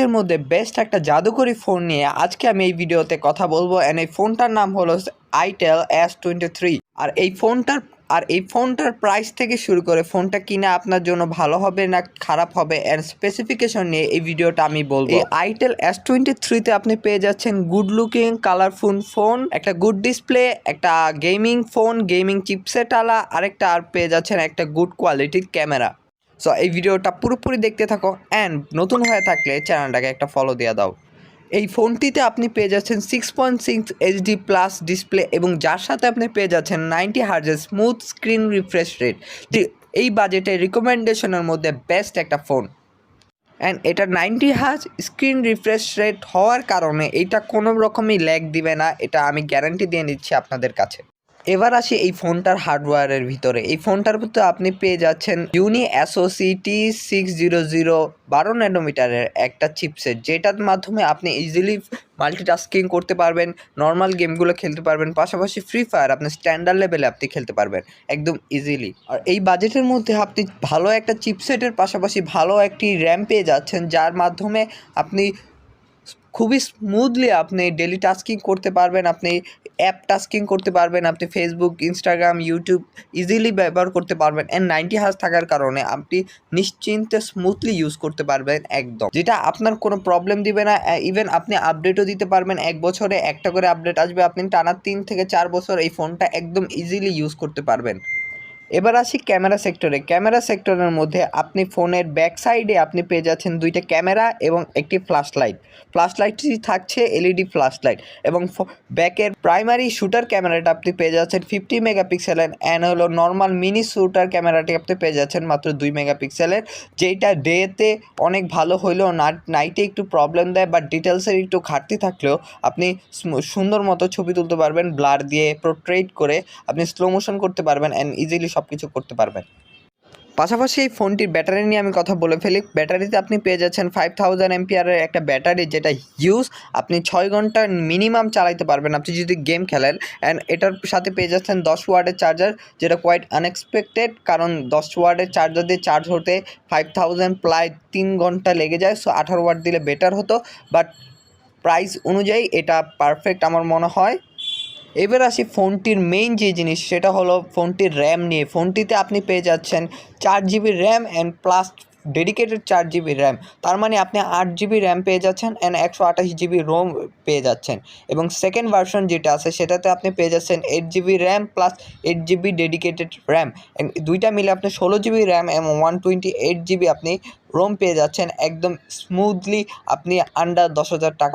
এর মধ্যে বেস্ট একটা জাদুকরি ফোন নিয়ে আজকে আমি এই ভিডিওতে কথা বলবো। এন্ড এই ফোনটার নাম হলো Itel S23। আর এই ফোনটার প্রাইস থেকে শুরু করে ফোনটা কিনা আপনার জন্য ভালো হবে না খারাপ হবে এর স্পেসিফিকেশন নিয়ে এই ভিডিওটা আমি বলবো। এই Itel S23 তে আপনি পেয়ে যাচ্ছেন গুড লুকিং কালারফুল ফোন, একটা গুড ডিসপ্লে, একটা গেমিং ফোন, গেমিং চিপসেট আলা, আরেকটা আর পেয়ে যাচ্ছেন একটা গুড কোয়ালিটির ক্যামেরা। সো এই ভিডিওটা পুরোপুরি দেখতে থাকো অ্যান্ড নতুন হয়ে থাকলে চ্যানেলটাকে একটা ফলো দিয়ে দাও। এই ফোনটিতে আপনি পেয়ে যাচ্ছেন 6.6 HD প্লাস ডিসপ্লে এবং যার সাথে আপনি পেয়ে যাচ্ছেন 90 হার্জের স্মুথ স্ক্রিন রিফ্রেশ রেট। এই বাজেটে রিকমেন্ডেশনের মধ্যে বেস্ট একটা ফোন। অ্যান্ড এটা 90 হার্জ স্ক্রিন রিফ্রেশ রেট হওয়ার কারণে এটা কোনো রকমই ল্যাগ দিবে না, এটা আমি গ্যারান্টি দিয়ে নিচ্ছি আপনাদের কাছে। এবার আসি এই ফোনটার হার্ডওয়্যারের ভিতরে। এই ফোনটার ভিতরে আপনি পেয়ে যাচ্ছেন ইউনি অ্যাসোসিটি 600 12 ন্যানোমিটারের একটা চিপসেট, যেটার মাধ্যমে আপনি ইজিলি মাল্টিটাস্কিং করতে পারবেন, নর্মাল গেমগুলো খেলতে পারবেন, পাশাপাশি ফ্রি ফায়ার আপনি স্ট্যান্ডার্ড লেভেলে আপনি খেলতে পারবেন একদম ইজিলি। আর এই বাজেটের মধ্যে আপনি ভালো একটা চিপসেটের পাশাপাশি ভালো একটি র্যাম পেয়ে যাচ্ছেন, যার মাধ্যমে আপনি খুবই স্মুথলি আপনি ডেলি টাস্কিং করতে পারবেন, আপনি অ্যাপ টাস্কিং করতে পারবেন, আপনি ফেসবুক, ইনস্টাগ্রাম, ইউটিউব ইজিলি ব্যবহার করতে পারবেন। অ্যান্ড 90 হার্জ থাকার কারণে আপনি নিশ্চিন্তে স্মুথলি ইউজ করতে পারবেন একদম, যেটা আপনার কোনো প্রবলেম দিবে না। ইভেন আপনি আপডেটও দিতে পারবেন, 1 বছরে একটা করে আপডেট আসবে, আপনি টানা 3 থেকে 4 বছর এই ফোনটা একদম ইজিলি ইউজ করতে পারবেন। এবার আসি ক্যামেরা সেক্টরে। ক্যামেরা সেক্টরের মধ্যে আপনি ফোনের ব্যাক সাইডে আপনি পেয়ে যাচ্ছেন 2টা ক্যামেরা এবং একটি ফ্ল্যাশ লাইট। ফ্ল্যাশ লাইটটি থাকছে এলইডি ফ্ল্যাশ লাইট এবং ব্যাকের প্রাইমারি শ্যুটার ক্যামেরাটা আপনি পেয়ে যাচ্ছেন 50 মেগাপিক্সেলের, অ্যান্ড হলো নর্মাল মিনি শ্যুটার ক্যামেরাটি আপনি পেয়ে যাচ্ছেন মাত্র 2 মেগাপিক্সেলের, যেটা ডেতে অনেক ভালো হইলেও নাইটে একটু প্রবলেম দেয়, বাট ডিটেলসের একটু ঘাটতি থাকলেও আপনি সুন্দর মতো ছবি তুলতে পারবেন, ব্লার দিয়ে পোর্ট্রেট করে আপনি স্লো মোশন করতে পারবেন অ্যান্ড ইজিলি সব কিছু করতে পারবেন। পাশাপাশি এই ফোনটির ব্যাটারি নিয়ে আমি কথা বলে ফেলি। ব্যাটারিতে আপনি পেয়ে যাচ্ছেন 5000 এমপিআরের একটা ব্যাটারি, যেটা হিউজ, আপনি 6 ঘন্টা মিনিমাম চালাইতে পারবেন আপনি যদি গেম খেলেন। অ্যান্ড এটার সাথে পেয়ে যাচ্ছেন 10 ওয়াটের চার্জার, যেটা কোয়াইট আনএক্সপেক্টেড, কারণ 10 ওয়াটের চার্জার দিয়ে চার্জ হতে 5000 প্রায় 3 ঘন্টা লেগে যায়। সো 18 ওয়াট দিলে বেটার হতো, বাট প্রাইস অনুযায়ী এটা পারফেক্ট আমার মনে হয়। এবার আসি ফোনটির মেইন যে জিনিস, সেটা হলো ফোনটির র্যাম নিয়ে। ফোনটিতে আপনি পেয়ে যাচ্ছেন 4 GB RAM and plus dedicated 4 GB RAM, তার মানে আপনি 8 জিবি র্যাম পেয়ে যাচ্ছেন অ্যান্ড 128 জিবি রোম পেয়ে যাচ্ছেন। এবং সেকেন্ড ভার্সন যেটা আছে সেটাতে আপনি পেয়ে যাচ্ছেন 8 GB RAM plus 8 GB dedicated RAM, দুইটা মিলে আপনি 16 জিবি র্যাম এবং 128 জিবি আপনি রোম পেয়ে যাচ্ছেন একদম স্মুথলি, আপনি আন্ডার 10,000 টাকা